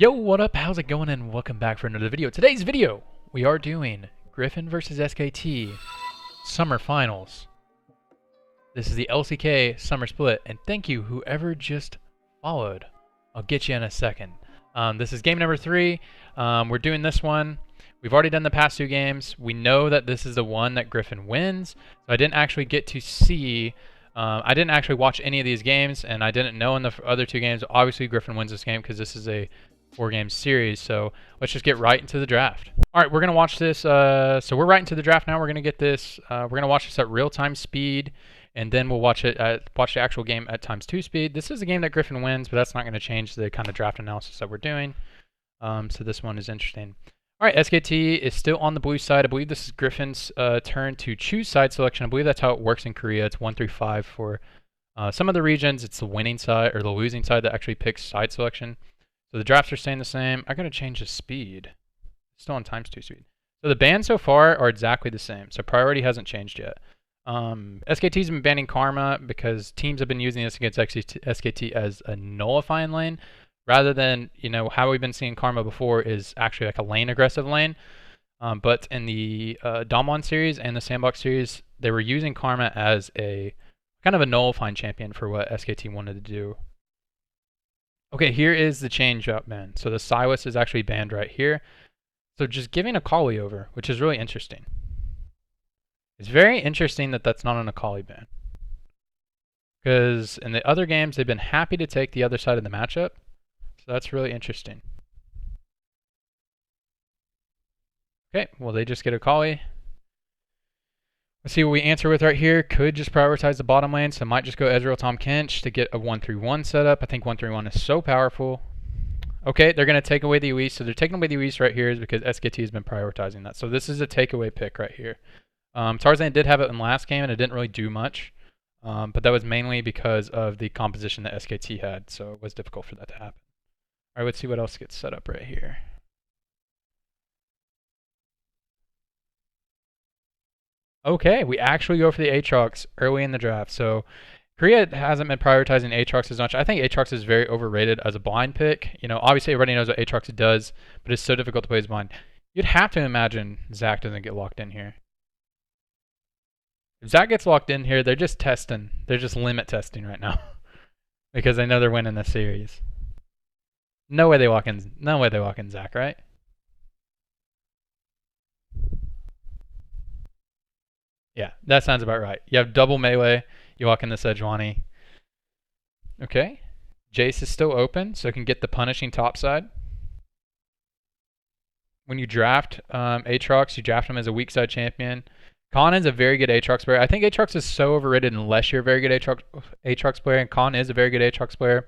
Yo, what up? How's it going? And welcome back for another video. Today's video, we are doing Griffin versus SKT Summer Finals. This is the LCK Summer Split, and thank you whoever just followed. I'll get you in a second. This is game number 3. We're doing this one. We've already done the past 2 games. We know that this is the one that Griffin wins, so I didn't actually get to see... I didn't actually watch any of these games, and I didn't know in the other 2 games. Obviously, Griffin wins this game because this is a 4-game series, so let's just get right into the draft. All right, we're going to watch this. So we're right into the draft now. We're going to get this. We're going to watch this at real-time speed, and then we'll watch the actual game at ×2 speed. This is a game that Griffin wins, but that's not going to change the kind of draft analysis that we're doing. So this one is interesting. All right, SKT is still on the blue side. I believe this is Griffin's turn to choose side selection. I believe that's how it works in Korea. It's 1 through 5 for some of the regions. It's the winning side or the losing side that actually picks side selection. So the drafts are staying the same. I'm going to change the speed. Still on ×2 speed. So the bans so far are exactly the same. So priority hasn't changed yet. SKT's been banning Karma because teams have been using this against SKT as a nullifying lane, rather than, you know, how we've been seeing Karma before is actually like a lane aggressive lane. But in the Damwon series and the Sandbox series, they were using Karma as a kind of a nullifying champion for what SKT wanted to do. Okay, here is the change up ban. So the Silas is actually banned right here. So just giving Akali over, which is really interesting. It's very interesting that that's not an Akali ban. Because in the other games, they've been happy to take the other side of the matchup. So that's really interesting. Okay, well, they just get Akali. Let's see what we answer with right here. Could just prioritize the bottom lane, so might just go Ezreal Tahm Kench to get a 1-3-1 setup. I think 1-3-1 is so powerful. Okay, they're going to take away the Uis. So they're taking away the Uis right here is because SKT has been prioritizing that. So this is a takeaway pick right here. Tarzan did have it in last game, and it didn't really do much. But that was mainly because of the composition that SKT had, so it was difficult for that to happen. All right, let's see what else gets set up right here. Okay, we actually go for the Aatrox early in the draft. So Korea hasn't been prioritizing Aatrox as much. I think Aatrox is very overrated as a blind pick. You know, obviously everybody knows what Aatrox does, but it's so difficult to play as blind. You'd have to imagine Zach doesn't get locked in here. If Zach gets locked in here, they're just testing. They're just limit testing right now because they know they're winning the series. No way they lock in. No way they lock in Zach, right? Yeah, that sounds about right. You have double melee. You walk in the Sejuani. Okay. Jace is still open, so it can get the punishing top side. When you draft Aatrox, you draft him as a weak side champion. Khan is a very good Aatrox player. I think Aatrox is so overrated unless you're a very good Aatrox player, and Khan is a very good Aatrox player.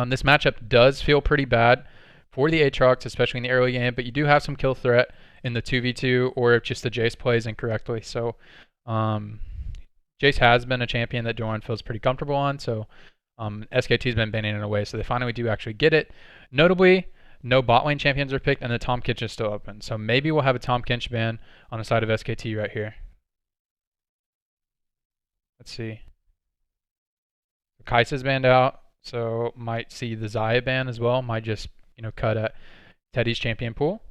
This matchup does feel pretty bad for the Aatrox, especially in the early game, but you do have some kill threat in the 2v2 or if just the Jace plays incorrectly. So Jace has been a champion that Doran feels pretty comfortable on, so SKT's been banning it away, so they finally do actually get it. Notably, no bot lane champions are picked, and the Tahm Kench is still open. So maybe we'll have a Tahm Kench ban on the side of SKT right here. Let's see. Kai'Sa's banned out, so might see the Xayah ban as well. Might just, you know, cut at Teddy's champion pool.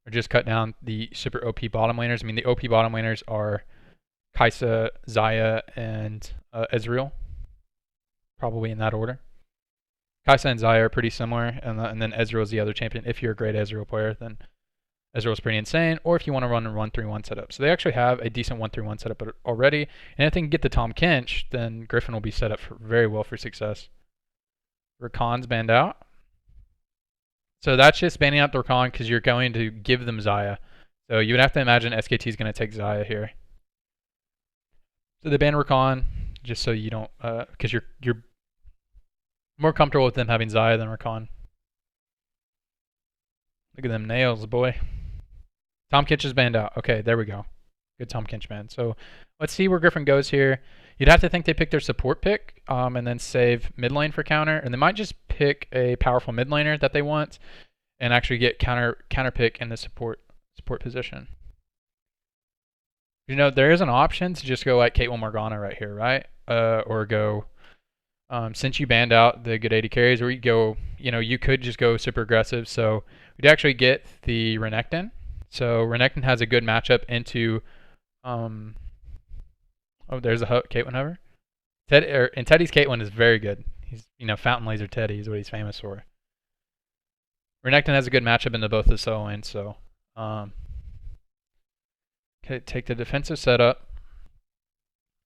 Or just cut down the super OP bottom laners. I mean, the OP bottom laners are Kai'Sa, Xayah, and Ezreal. Probably in that order. Kai'Sa and Xayah are pretty similar, and then Ezreal is the other champion. If you're a great Ezreal player, then Ezreal's pretty insane. Or if you want to run a 1-3-1 setup. So they actually have a decent 1-3-1 setup already. And if they can get the Tahm Kench, then Griffin will be set up very well for success. Rakan's banned out. So that's just banning out the Rakan because you're going to give them Xayah. So you would have to imagine SKT is going to take Xayah here. So they ban Rakan just so you don't, because you're more comfortable with them having Xayah than Rakan. Look at them nails, boy. Tahm Kench is banned out. Okay, there we go. Good Tahm Kench ban. So let's see where Griffin goes here. You'd have to think they pick their support pick and then save mid lane for counter. And they might just pick a powerful mid laner that they want and actually get counter pick in the support position. You know, there is an option to just go like Caitlyn Morgana right here, right? Or go since you banned out the good AD carries, or you go, you could just go super aggressive. So we'd actually get the Renekton. So Renekton has a good matchup into, oh, there's a Caitlyn hover. And Teddy's Caitlyn is very good. He's, Fountain Laser Teddy is what he's famous for. Renekton has a good matchup into both the solo lanes, so okay, take the defensive setup.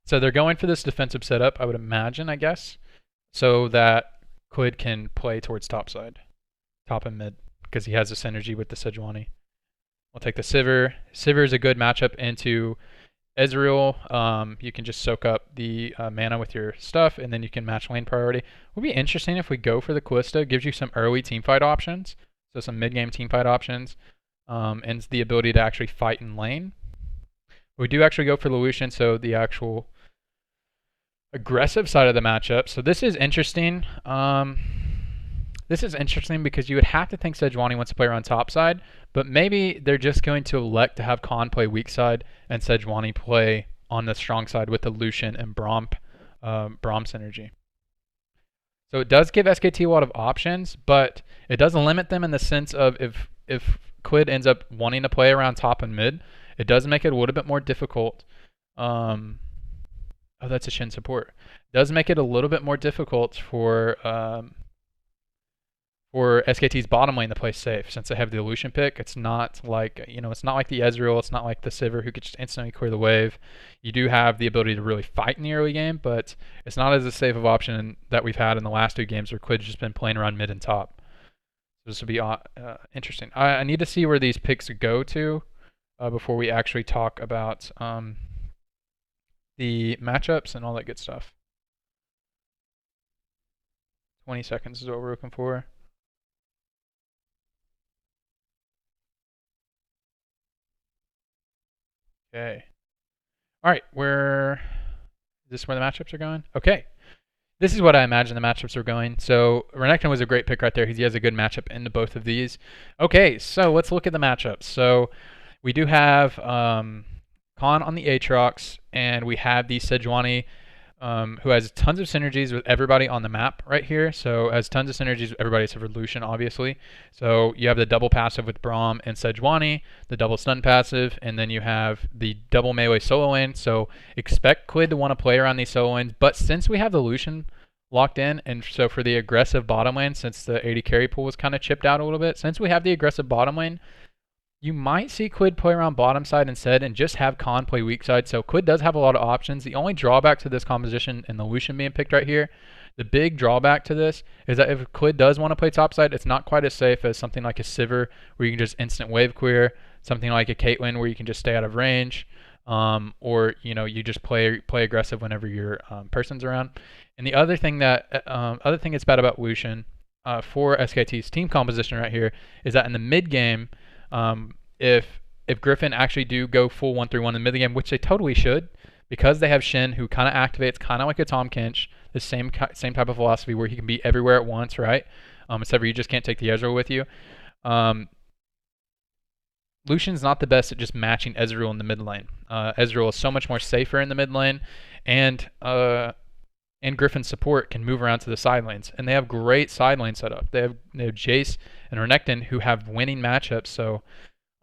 So they're going for this defensive setup, I would imagine, I guess, so that Quid can play towards top side, top and mid, because he has a synergy with the Sejuani. We'll take the Sivir. Sivir is a good matchup into Ezreal. You can just soak up the mana with your stuff, and then you can match lane priority. It would be interesting if we go for the Callista. It gives you some early teamfight options, so some mid-game teamfight options, and the ability to actually fight in lane. We do actually go for Lucian, so the actual aggressive side of the matchup. So this is interesting. This is interesting because you would have to think Sejuani wants to play around top side, but maybe they're just going to elect to have Khan play weak side and Sejuani play on the strong side with the Lucian and Braum synergy. So it does give SKT a lot of options, but it does limit them in the sense of if Quid ends up wanting to play around top and mid, it does make it a little bit more difficult. Oh, that's a Shin support. It does make it a little bit more difficult for SKT's bottom lane to play safe, since they have the Lucian pick. It's not like, it's not like the Ezreal, it's not like the Sivir who could just instantly clear the wave. You do have the ability to really fight in the early game, but it's not as a safe of option that we've had in the last 2 games where Quid's just been playing around mid and top. So this will be interesting. I need to see where these picks go to before we actually talk about the matchups and all that good stuff. 20 seconds is what we're looking for. Okay. All right, is this where the matchups are going? Okay. This is what I imagine the matchups are going. So Renekton was a great pick right there. He has a good matchup into both of these. Okay, so let's look at the matchups. So we do have Khan on the Aatrox, and we have the Sejuani, who has tons of synergies with everybody on the map right here. So has tons of synergies with everybody except for Lucian, obviously. So you have the double passive with Braum and Sejuani, the double stun passive, and then you have the double melee solo lane. So expect Quid to want to play around these solo lanes. But since we have the Lucian locked in, and so for the aggressive bottom lane, since the AD carry pool was kind of chipped out a little bit, since we have the aggressive bottom lane, you might see Quid play around bottom side instead and just have Khan play weak side. So Quid does have a lot of options. The only drawback to this composition and the Lucian being picked right here, the big drawback to this is that if Quid does want to play top side, it's not quite as safe as something like a Sivir where you can just instant wave clear, something like a Caitlyn where you can just stay out of range, or you just play aggressive whenever your person's around. And the other thing that's bad about Lucian for SKT's team composition right here is that in the mid game, if Griffin actually do go full 1-3-1 in the mid game, which they totally should, because they have Shin who kind of activates kind of like a Tahm Kench, the same type of philosophy where he can be everywhere at once, right? Except for you just can't take the Ezreal with you. Lucian's not the best at just matching Ezreal in the mid lane. Ezreal is so much more safer in the mid lane, and Griffin's support can move around to the side lanes, and they have great side lane setup. They have Jace and Renekton who have winning matchups, so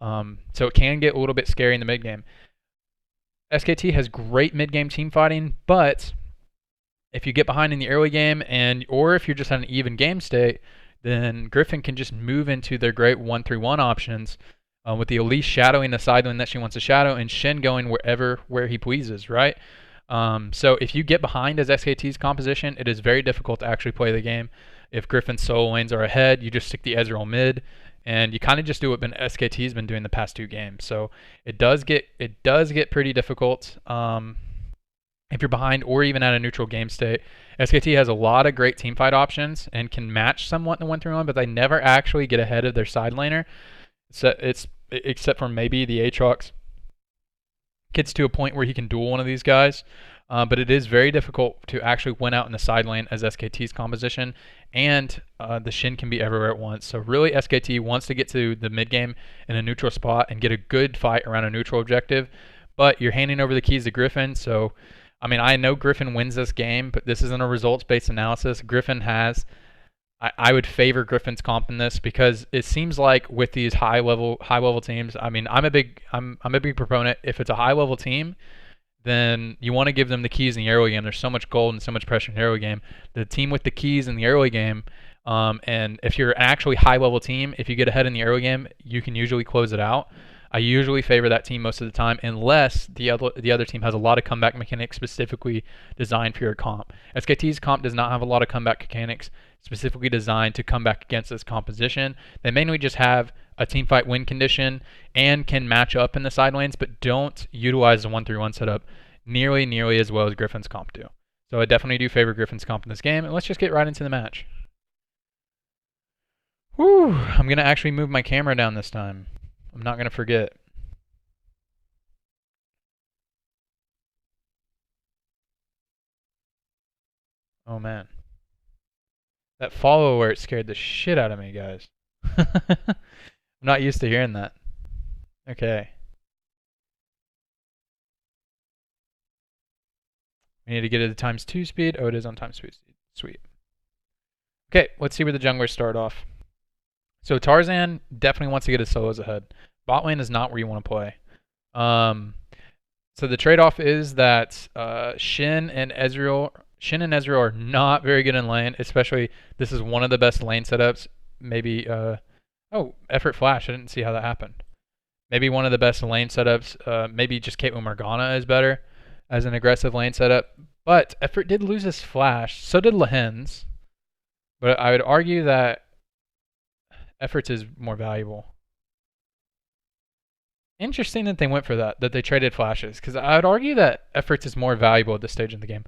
it can get a little bit scary in the mid game. SKT has great mid game team fighting, but if you get behind in the early game, or if you're just on an even game state, then Griffin can just move into their great 1-3-1 options, with the Elise shadowing the side lane that she wants to shadow, and Shin going where he pleases, right? So if you get behind as SKT's composition, it is very difficult to actually play the game. If Griffin's solo lanes are ahead, you just stick the Ezreal mid, and you kind of just do what SKT's been doing the past 2 games. So it does get pretty difficult if you're behind or even at a neutral game state. SKT has a lot of great teamfight options and can match somewhat in the 1-3-1, but they never actually get ahead of their side laner. So except for maybe the Aatrox gets to a point where he can duel one of these guys. But it is very difficult to actually win out in the side lane as SKT's composition, and the Shin can be everywhere at once. So really SKT wants to get to the mid game in a neutral spot and get a good fight around a neutral objective, but you're handing over the keys to Griffin, so I mean, I know Griffin wins this game, but this isn't a results-based analysis. Griffin has. I would favor Griffin's comp in this because it seems like with these high level teams. I mean, I'm a big proponent. If it's a high level team, then you want to give them the keys in the early game. There's so much gold and so much pressure in the early game. The team with the keys in the early game, and if you're an actually high-level team, if you get ahead in the early game, you can usually close it out. I usually favor that team most of the time, unless the other team has a lot of comeback mechanics specifically designed for your comp. SKT's comp does not have a lot of comeback mechanics specifically designed to come back against this composition. They mainly just have a team fight win condition and can match up in the side lanes, but don't utilize the 1-3-1 setup nearly as well as Griffin's comp do. So I definitely do favor Griffin's comp in this game, and let's just get right into the match. Whew, I'm going to actually move my camera down this time. I'm not going to forget. Oh man. That follow alert scared the shit out of me, guys. I'm not used to hearing that. Okay. We need to get it to ×2 speed. Oh, it is on ×2 speed. Sweet. Okay, let's see where the junglers start off. So Tarzan definitely wants to get his solos ahead. Bot lane is not where you want to play. So the trade-off is that Shin and Ezreal are not very good in lane, especially this is one of the best lane setups. Maybe, oh, effort flash. I didn't see how that happened. Maybe one of the best lane setups. Maybe just Caitlyn Morgana is better as an aggressive lane setup. But effort did lose his flash. So did Lahen's. But I would argue that efforts is more valuable. Interesting that they went for that they traded flashes, because I would argue that efforts is more valuable at this stage in the game.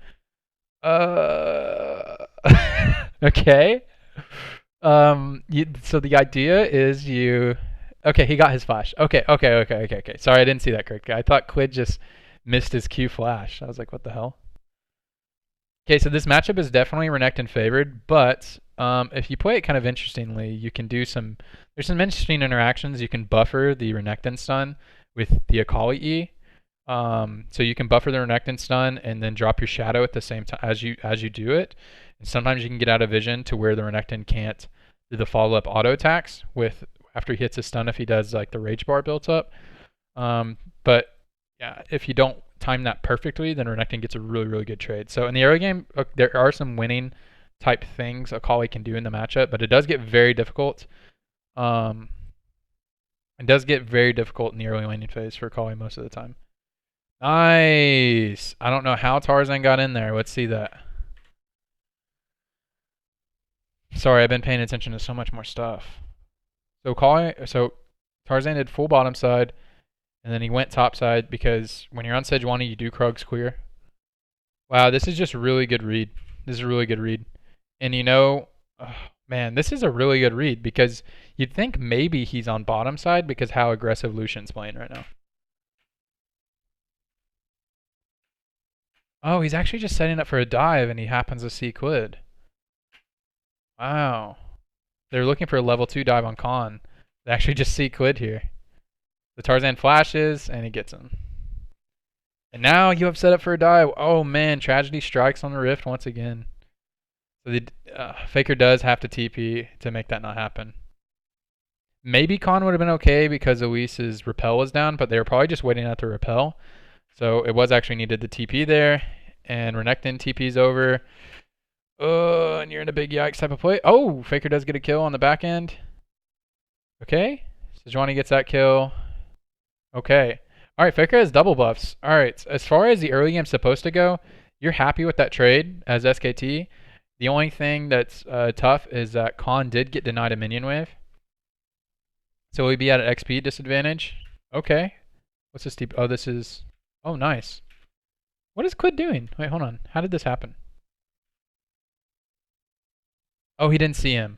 Okay. So the idea is you. Okay, he got his flash. Okay. Sorry, I didn't see that correctly. I thought Quid just missed his Q flash. I was like, what the hell? Okay, so this matchup is definitely Renekton favored, but if you play it kind of interestingly, you can do some. There's some interesting interactions. You can buffer the Renekton stun with the Akali E. So you can buffer the Renekton stun and then drop your shadow at the same time as you do it. And sometimes you can get out of vision to where the Renekton can't do the follow-up auto attacks with after he hits his stun if he does like the rage bar built up. But yeah, if you don't time that perfectly, then Renekton gets a really good trade. So in the early game, there are some winning type things Akali can do in the matchup, but it does get very difficult. It does get very difficult in the early laning phase for Akali most of the time. Nice. I don't know how Tarzan got in there. Let's see that. Sorry, I've been paying attention to so much more stuff. So Tarzan did full bottom side, and then he went top side because when you're on Sejuani, you do Krug's clear. Wow, this is just a really good read. This is a really good read. And you know, oh, man, this is a really good read because you'd think maybe he's on bottom side because how aggressive Lucian's playing right now. Oh, he's actually just setting up for a dive and he happens to see Quid. Wow. They're looking for a level 2 dive on Khan. They actually just see Quid here. The Tarzan flashes and he gets him. And now you have set up for a dive. Oh man, Tragedy strikes on the Rift once again. So the Faker does have to TP to make that not happen. Maybe Khan would have been okay because Elise's repel was down, but they were probably just waiting out the repel. So it was actually needed the TP there. And Renekton TP's over. Oh, and you're in a big yikes type of play. Oh, Faker does get a kill on the back end. Okay. Sejuani gets that kill. Okay. All right, Faker has double buffs. All right, as far as the early game's supposed to go, you're happy with that trade as SKT. The only thing that's tough is that Khan did get denied a minion wave. So we'd be at an XP disadvantage. Okay. What's this deep? Oh, this is... Oh, nice. What is Quid doing? Wait, hold on. How did this happen? Oh, he didn't see him.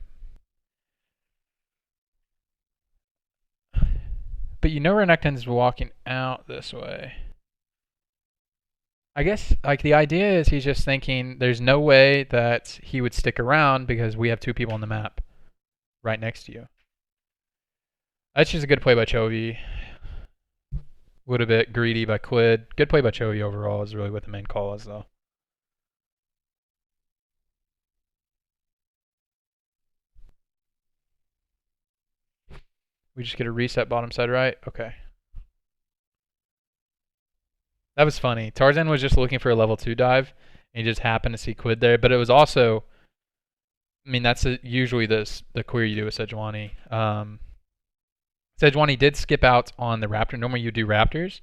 But you know Renekton's walking out this way. I guess like the idea is he's just thinking there's no way that he would stick around because we have 2 people on the map right next to you. That's just a good play by Chovy. A little bit greedy by Quid. Good play by Chovy overall is really what the main call is, though. We just get a reset bottom side right? Okay. That was funny. Tarzan was just looking for a level 2 dive, and he just happened to see Quid there. But it was also, I mean, that's usually the query you do with Sejuani. Sejuani did skip out on the Raptor. Normally you do Raptors.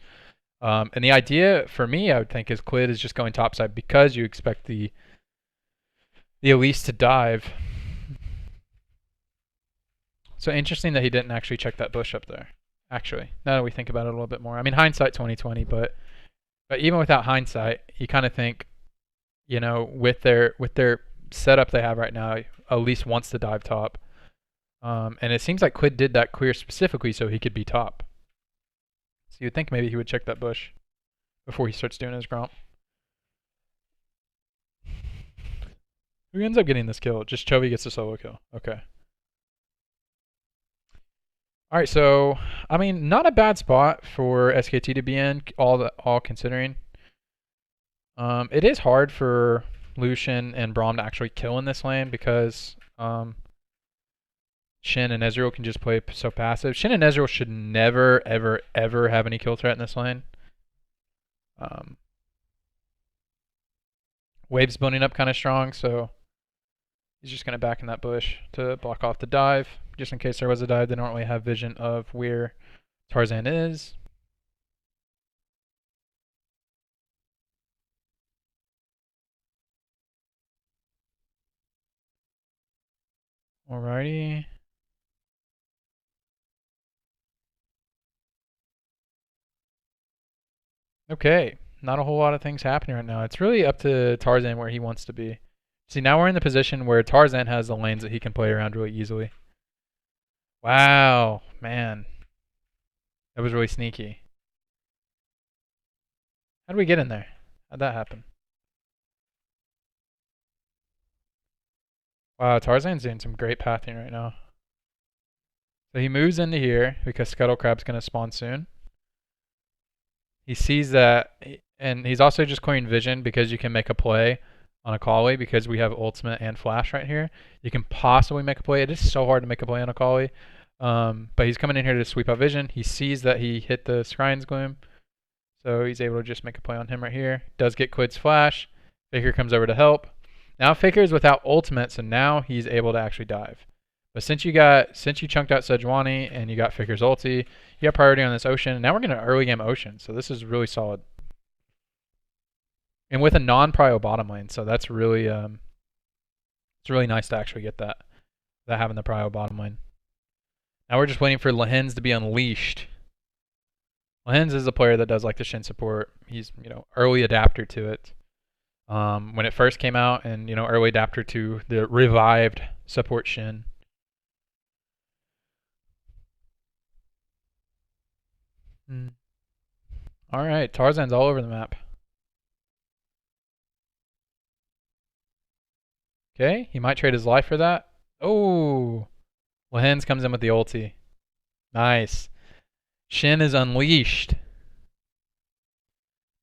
And the idea for me, I would think, is Quid is just going topside because you expect the Elise to dive. So interesting that he didn't actually check that bush up there. Actually, now that we think about it a little bit more. I mean, hindsight 2020, but even without hindsight, you kind of think, you know, with their setup they have right now, Elise wants to dive top. And it seems like Quid did that clear specifically so he could be top. So you'd think maybe he would check that bush before he starts doing his gromp. Who ends up getting this kill? Just Chovy gets a solo kill. Okay. Alright, so, I mean, not a bad spot for SKT to be in, all considering. It is hard for Lucian and Braum to actually kill in this lane because Shin and Ezreal can just play so passive. Shin and Ezreal should never, ever, ever have any kill threat in this lane. Wave's building up kind of strong, so he's just going to back in that bush to block off the dive. Just in case there was a dive, they don't really have vision of where Tarzan is. Alrighty. Okay, not a whole lot of things happening right now. It's really up to Tarzan where he wants to be. See, now we're in the position where Tarzan has the lanes that he can play around really easily. Wow, man. That was really sneaky. How did we get in there? How'd that happen? Wow, Tarzan's doing some great pathing right now. So he moves into here because Scuttle Crab's going to spawn soon. He sees that, and he's also just clearing vision because you can make a play on a Kali because we have ultimate and flash right here. You can possibly make a play. It is so hard to make a play on a Kali. But he's coming in here to sweep out vision. He sees that he hit the Scrying's Gloom. So he's able to just make a play on him right here. Does get Quid's flash. Faker comes over to help. Now Faker is without ultimate, so now he's able to actually dive. But since you chunked out Sejuani and you got Faker's ulti, you got priority on this Ocean. And now we're going to early game Ocean, so this is really solid. And with a non-prio bottom lane, so that's really it's really nice to actually get that, without having the prio bottom lane. Now we're just waiting for Lehens to be unleashed. Lehens is a player that does like the Shin support. He's, you know, early adapter to it. When it first came out, and, you know, early adapter to the revived support Shin. Alright, Tarzan's all over the map. Okay, he might trade his life for that. Oh! Lehens comes in with the ulti. Nice. Shin is unleashed.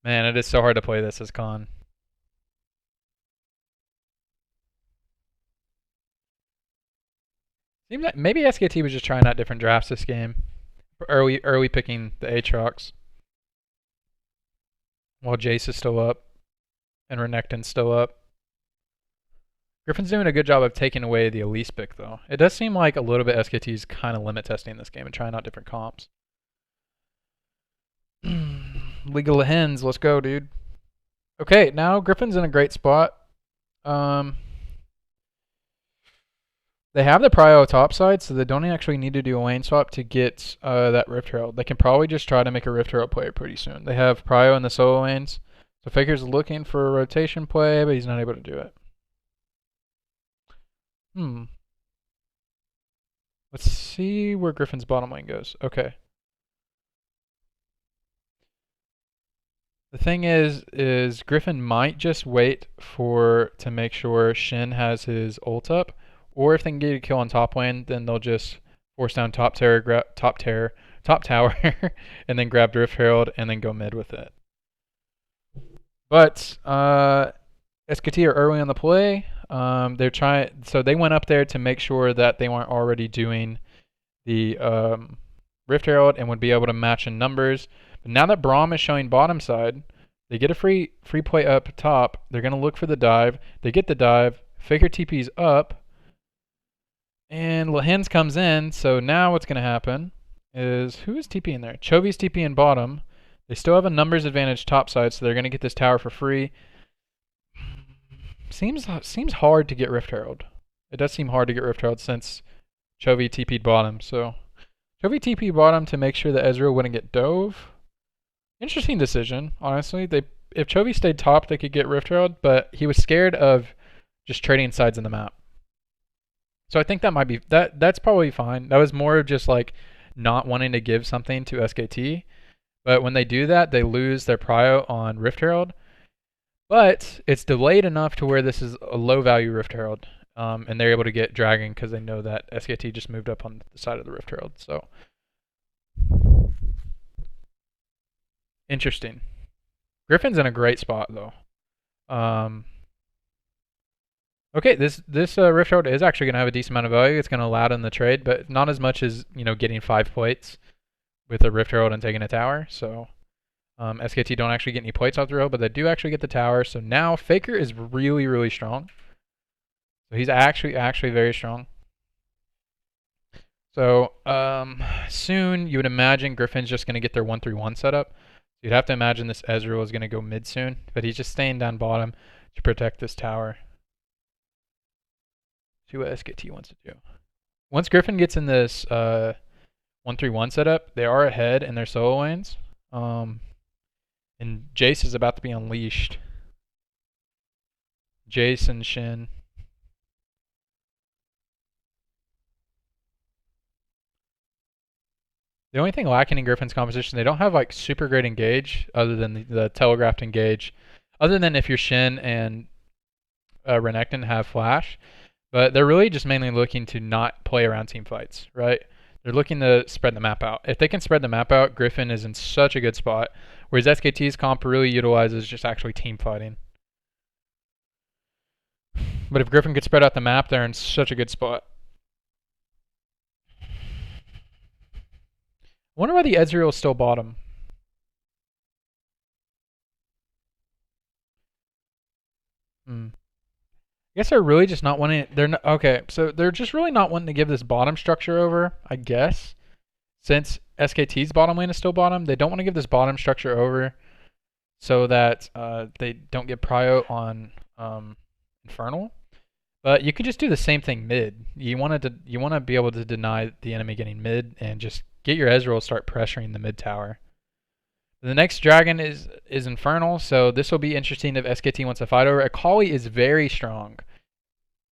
Man, it is so hard to play this as Khan. Seems like maybe SKT was just trying out different drafts this game. Early picking the Aatrox. While Jace is still up. And Renekton's still up. Griffin's doing a good job of taking away the Elise pick, though. It does seem like a little bit SKT's kind of limit testing this game and trying out different comps. League of Lehens, let's go, dude. Okay, now Griffin's in a great spot. They have the prio topside, so they don't actually need to do a lane swap to get that Rift Herald. They can probably just try to make a Rift Herald player pretty soon. They have prio in the solo lanes, so Faker's looking for a rotation play, but he's not able to do it. Let's see where Griffin's bottom lane goes. Okay. The thing is Griffin might just wait to make sure Shin has his ult up, or if they can get a kill on top lane, then they'll just force down top terror, top tower, and then grab Drift Herald and then go mid with it. But SKT are early on the play. They're trying, so they went up there to make sure that they weren't already doing the Rift Herald and would be able to match in numbers. But now that Braum is showing bottom side, they get a free play up top. They're going to look for the dive. They get the dive. Faker TP's up. And Lahens comes in. So now what's going to happen is, who is TPing there? Chovy's TPing bottom. They still have a numbers advantage top side, so they're going to get this tower for free. Seems hard to get Rift Herald. It does seem hard to get Rift Herald since Chovy TP'd bottom. So Chovy TP'd bottom to make sure that Ezreal wouldn't get dove. Interesting decision, honestly. If Chovy stayed top, they could get Rift Herald, but he was scared of just trading sides in the map. So I think that might be that's probably fine. That was more of just like not wanting to give something to SKT. But when they do that, they lose their prio on Rift Herald. But it's delayed enough to where this is a low value Rift Herald. And they're able to get Dragon because they know that SKT just moved up on the side of the Rift Herald. So interesting. Griffin's in a great spot though. Okay, this Rift Herald is actually going to have a decent amount of value. It's going to allow it in the trade, but not as much as, you know, getting 5 plates with a Rift Herald and taking a tower. So SKT don't actually get any plates off the road, but they do actually get the tower. So now Faker is really, really strong. So he's actually very strong. So soon you would imagine Griffin's just going to get their 1-3-1 setup. You'd have to imagine this Ezreal is going to go mid soon, but he's just staying down bottom to protect this tower. See what SKT wants to do. Once Griffin gets in this 1-3-1 setup, they are ahead in their solo lanes. And Jace is about to be unleashed. Jace and Shin. The only thing lacking in Griffin's composition, they don't have like super great engage other than the telegraphed engage. Other than if your Shin and Renekton have flash. But they're really just mainly looking to not play around team fights, right? They're looking to spread the map out. If they can spread the map out, Griffin is in such a good spot. Whereas SKT's comp really utilizes just actually team fighting. But if Griffin could spread out the map, they're in such a good spot. I wonder why the Ezreal is still bottom. I guess they're really just not wanting it. They're not, okay, so they're just really not wanting to give this bottom structure over, I guess. Since SKT's bottom lane is still bottom, they don't want to give this bottom structure over so that they don't get prio on Infernal. But you could just do the same thing mid. You want to be able to deny the enemy getting mid and just get your Ezreal start pressuring the mid tower. The next dragon is Infernal, so this will be interesting if SKT wants to fight over. Akali is very strong.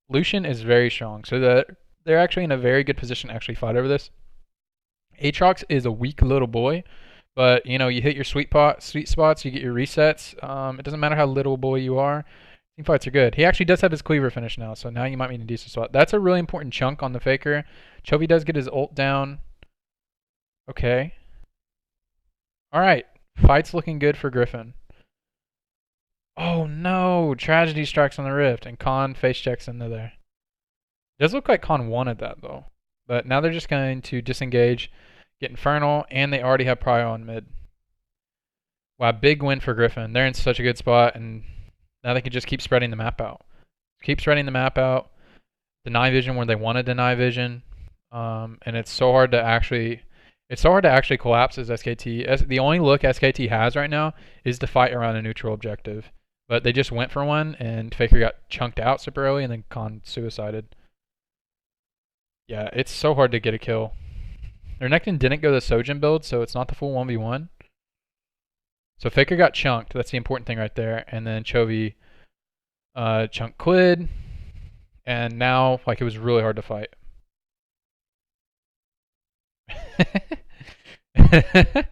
Lucian is very strong, so they're actually in a very good position to actually fight over this. Aatrox is a weak little boy, but you know, you hit your sweet spots, you get your resets. It doesn't matter how little boy you are. Team fights are good. He actually does have his cleaver finish now, so now you might be in a decent spot. That's a really important chunk on the Faker. Chovy does get his ult down. Okay. Alright. Fight's looking good for Griffin. Oh no! Tragedy strikes on the Rift, and Khan face checks into there. It does look like Khan wanted that though. But now they're just going to disengage, get Infernal, and they already have prio on mid. Wow, big win for Griffin. They're in such a good spot, and now they can just keep spreading the map out. Keep spreading the map out. Deny vision where they want to deny vision. And it's so hard to actually collapse as SKT. The only look SKT has right now is to fight around a neutral objective. But they just went for one, and Faker got chunked out super early, and then Khan suicided. Yeah, it's so hard to get a kill. Renekton didn't go the Sojin build, so it's not the full 1v1. So Faker got chunked. That's the important thing right there. And then Chovy chunked Clid. And now, like, it was really hard to fight. That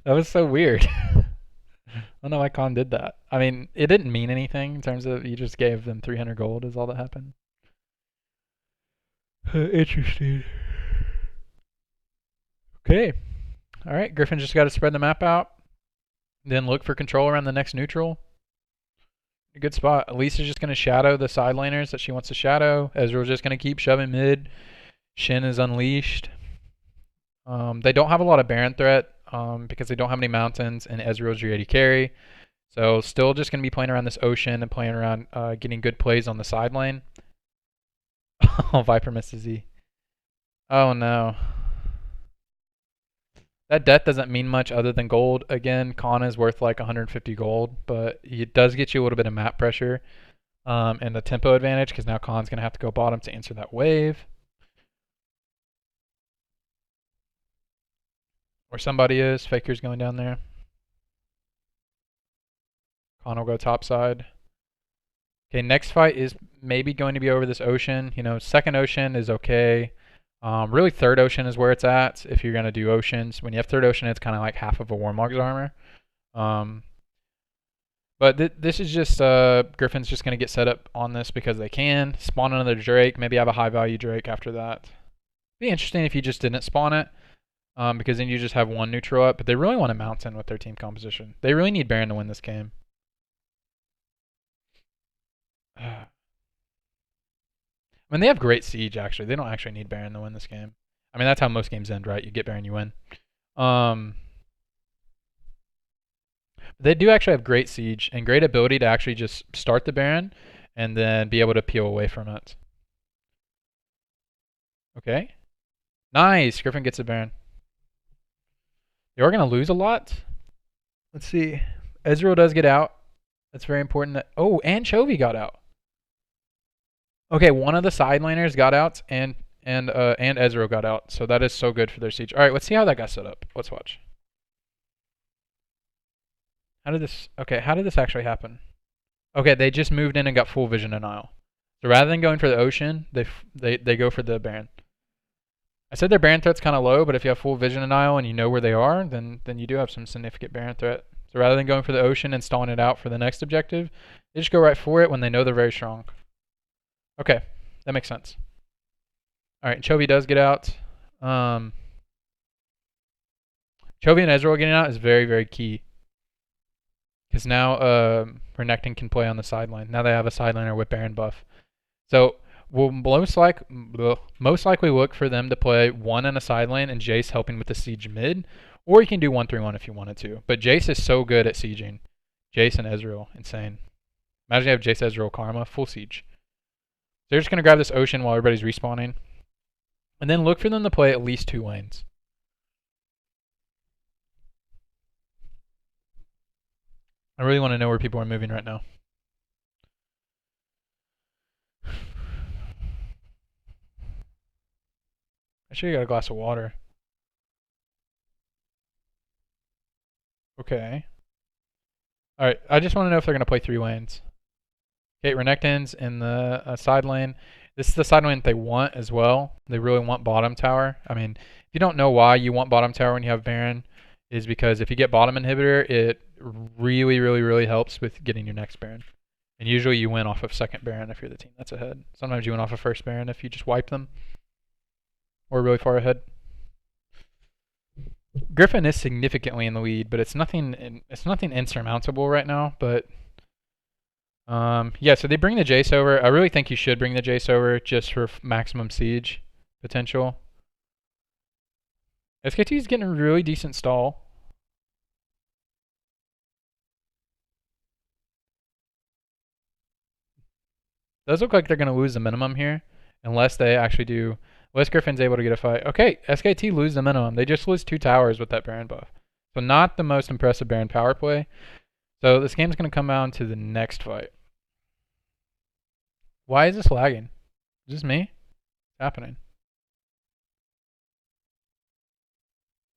was so weird. I don't know why Khan did that. I mean, it didn't mean anything in terms of you just gave them 300 gold is all that happened. Interesting. Okay. All right, Griffin just got to spread the map out. Then look for control around the next neutral. A good spot. Elisa's just going to shadow the side laners that she wants to shadow. Ezreal's just going to keep shoving mid. Shin is unleashed. They don't have a lot of Baron threat because they don't have any mountains, and Ezreal's your AD carry. So still just going to be playing around this ocean and playing around getting good plays on the side lane. Oh, Viper misses Z. Oh no. That death doesn't mean much other than gold. Again, Khan is worth like 150 gold, but it does get you a little bit of map pressure and a tempo advantage because now Khan's going to have to go bottom to answer that wave. Or somebody is. Faker's going down there. Khan will go top side. Okay, next fight is maybe going to be over this ocean. You know, second ocean is okay. Really, third ocean is where it's at if you're going to do oceans. When you have third ocean, it's kind of like half of a Warmog's armor. But this is just, Griffin's just going to get set up on this because they can. Spawn another Drake, maybe have a high value Drake after that. Be interesting if you just didn't spawn it, because then you just have one neutral up. But they really want a mountain with their team composition. They really need Baron to win this game. I mean, they have great siege, actually. They don't actually need Baron to win this game. I mean, that's how most games end, right? You get Baron, you win. They do actually have great siege and great ability to actually just start the Baron and then be able to peel away from it. Okay. Nice. Griffin gets a Baron. They are going to lose a lot. Let's see. Ezreal does get out. That's very important. Oh, and Chovy got out. Okay, one of the side laners got out, and Ezreal got out. So that is so good for their siege. All right, let's see how that got set up. Let's watch. How did this actually happen? Okay, they just moved in and got full vision and Isle. So rather than going for the ocean, they go for the Baron. I said their Baron threat's kind of low, but if you have full vision and Isle and you know where they are, then you do have some significant Baron threat. So rather than going for the ocean and stalling it out for the next objective, they just go right for it when they know they're very strong. Okay, that makes sense. All right, Chovy does get out. Chovy and Ezreal getting out is very, very key. Because now Renekton can play on the sideline. Now they have a sideliner with Baron buff. So we'll most likely look for them to play one in a side lane and Jace helping with the siege mid. Or you can do 1-3-1 if you wanted to. But Jace is so good at sieging. Jace and Ezreal, insane. Imagine you have Jace, Ezreal, Karma, full siege. They're just going to grab this ocean while everybody's respawning. And then look for them to play at least 2 lanes. I really want to know where people are moving right now. I should have got a glass of water. Okay. Alright, I just want to know if they're going to play 3 lanes. Okay, Renekton's in the side lane. This is the side lane that they want as well. They really want bottom tower. I mean, if you don't know why you want bottom tower when you have Baron, is because if you get bottom inhibitor, it really, really, really helps with getting your next Baron. And usually you win off of second Baron if you're the team that's ahead. Sometimes you win off of first Baron if you just wipe them. Or really far ahead. Griffin is significantly in the lead, but it's nothing insurmountable right now, but yeah, so they bring the Jace over. I really think you should bring the Jace over just for maximum siege potential. SKT is getting a really decent stall. Does look like they're going to lose the minimum here unless they actually do. Unless Griffin's able to get a fight. Okay, SKT lose the minimum. They just lose 2 towers with that Baron buff. So not the most impressive Baron power play. So this game's going to come down to the next fight. Why is this lagging? Is this me? What's happening?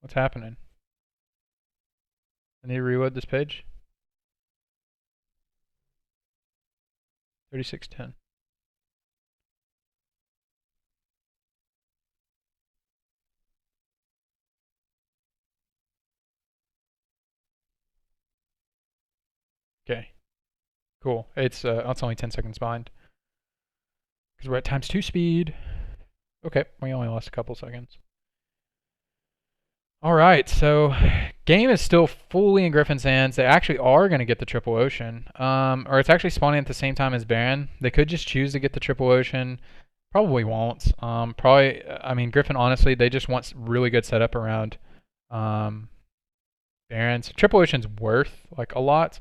What's happening? I need to reload this page. 3610. Okay. Cool. It's only 10 seconds behind. Because we're at ×2 speed. Okay, we only lost a couple seconds. All right, so game is still fully in Griffin's hands. They actually are going to get the triple ocean, or it's actually spawning at the same time as Baron. They could just choose to get the triple ocean. Probably won't. Probably. I mean, Griffin. Honestly, they just want really good setup around Baron. So triple ocean's worth like a lot,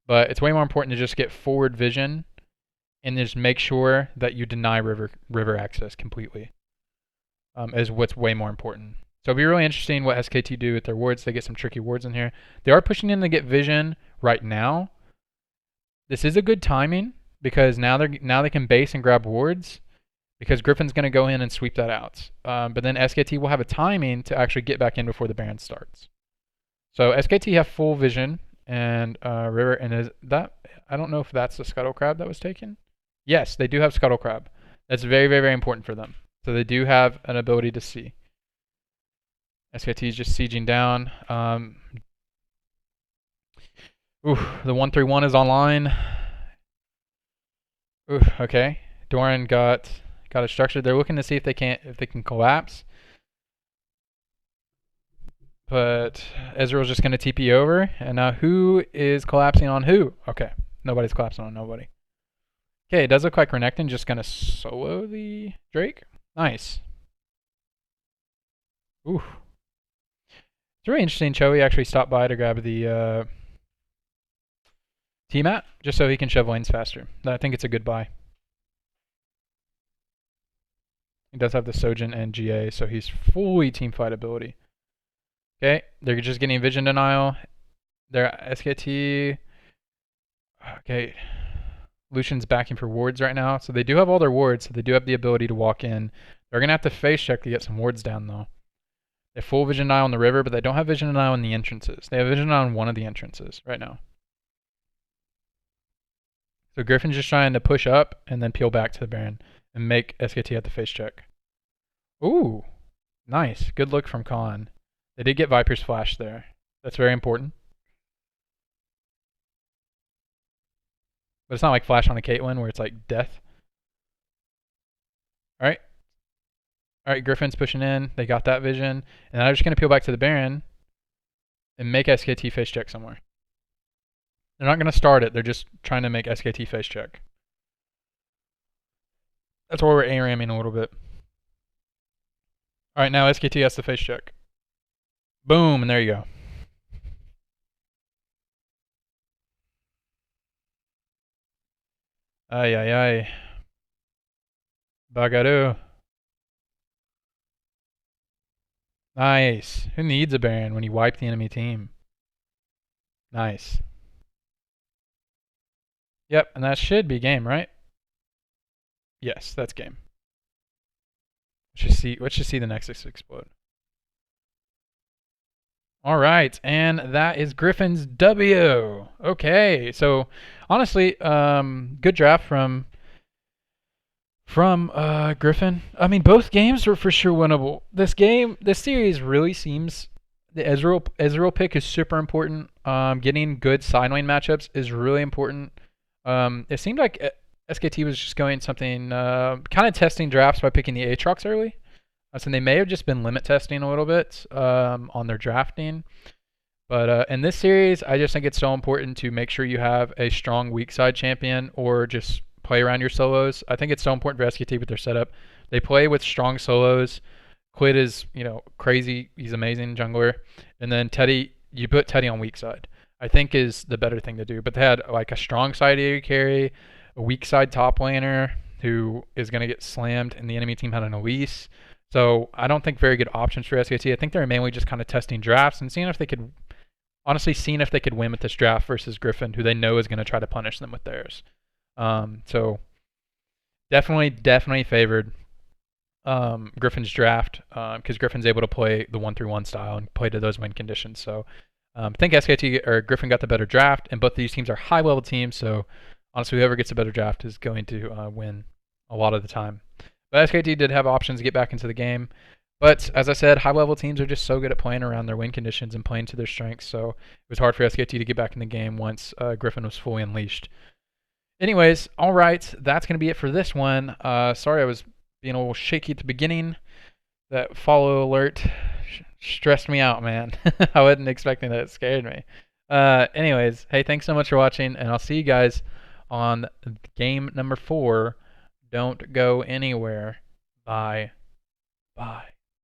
but it's way more important to just get forward vision and just make sure that you deny river access completely. Is what's way more important. So it'll be really interesting what SKT do with their wards. They get some tricky wards in here. They are pushing in to get vision right now. This is a good timing because now they can base and grab wards because Griffin's going to go in and sweep that out. But then SKT will have a timing to actually get back in before the Baron starts. So SKT have full vision and river, and is that, I don't know if that's the scuttle crab that was taken. Yes, they do have scuttle crab. That's very, very, very important for them. So they do have an ability to see. SKT is just sieging down. The 131 is online. Okay. Doran got it structured. They're looking to see if they can collapse. But Ezreal's just going to TP over. And now who is collapsing on who? Okay. Nobody's collapsing on nobody. Okay, it does look like Renekton just going to solo the Drake. Nice. Ooh. It's really interesting. Choey actually stopped by to grab the T-Mat just so he can shove lanes faster. I think it's a good buy. He does have the Sojin and GA, so he's fully teamfight ability. Okay, they're just getting vision denial. They're SKT. Okay, Lucian's backing for wards right now, so they do have all their wards, so they do have the ability to walk in. They're gonna have to face check to get some wards down though. They have full vision denial on the river, but they don't have vision denial in the entrances. They have vision denial on one of the entrances right now. So Griffin's just trying to push up and then peel back to the Baron and make SKT have to face check. Ooh, nice. Good look from Khan. They did get Viper's Flash there. That's very important. But it's not like Flash on a Caitlyn where it's like death. Alright. Alright, Griffin's pushing in. They got that vision. And I'm just going to peel back to the Baron and make SKT face check somewhere. They're not going to start it. They're just trying to make SKT face check. That's why we're ARAMing a little bit. Alright, now SKT has to face check. Boom, and there you go. Ay, ay, ay. Bagaroo. Nice. Who needs a Baron when you wipe the enemy team? Nice. Yep, and that should be game, right? Yes, that's game. Let's just see the Nexus explode. All right, and that is Griffin's W. Okay, so honestly, good draft from Griffin. I mean, both games were for sure winnable. This series really seems the Ezreal pick is super important. Getting good side lane matchups is really important. It seemed like SKT was just going something kind of testing drafts by picking the Aatrox early. So they may have just been limit testing a little bit on their drafting. But in this series, I just think it's so important to make sure you have a strong weak side champion or just play around your solos. I think it's so important for SKT with their setup. They play with strong solos. Quid is, crazy. He's amazing jungler. And then Teddy, you put Teddy on weak side, I think is the better thing to do. But they had like a strong side AD carry, a weak side top laner who is going to get slammed, and the enemy team had an Elise. So I don't think very good options for SKT. I think they're mainly just kind of testing drafts and seeing if they could win with this draft versus Griffin, who they know is going to try to punish them with theirs. So definitely favored Griffin's draft because Griffin's able to play the 1-3-1 style and play to those win conditions. So I think SKT or Griffin got the better draft, and both of these teams are high-level teams. So honestly, whoever gets a better draft is going to win a lot of the time. But SKT did have options to get back into the game. But as I said, high-level teams are just so good at playing around their win conditions and playing to their strengths. So it was hard for SKT to get back in the game once Griffin was fully unleashed. Anyways, all right, that's going to be it for this one. Sorry I was being a little shaky at the beginning. That follow alert stressed me out, man. I wasn't expecting that. It scared me. Anyways, hey, thanks so much for watching, and I'll see you guys on game number 4. Don't go anywhere. Bye. Bye.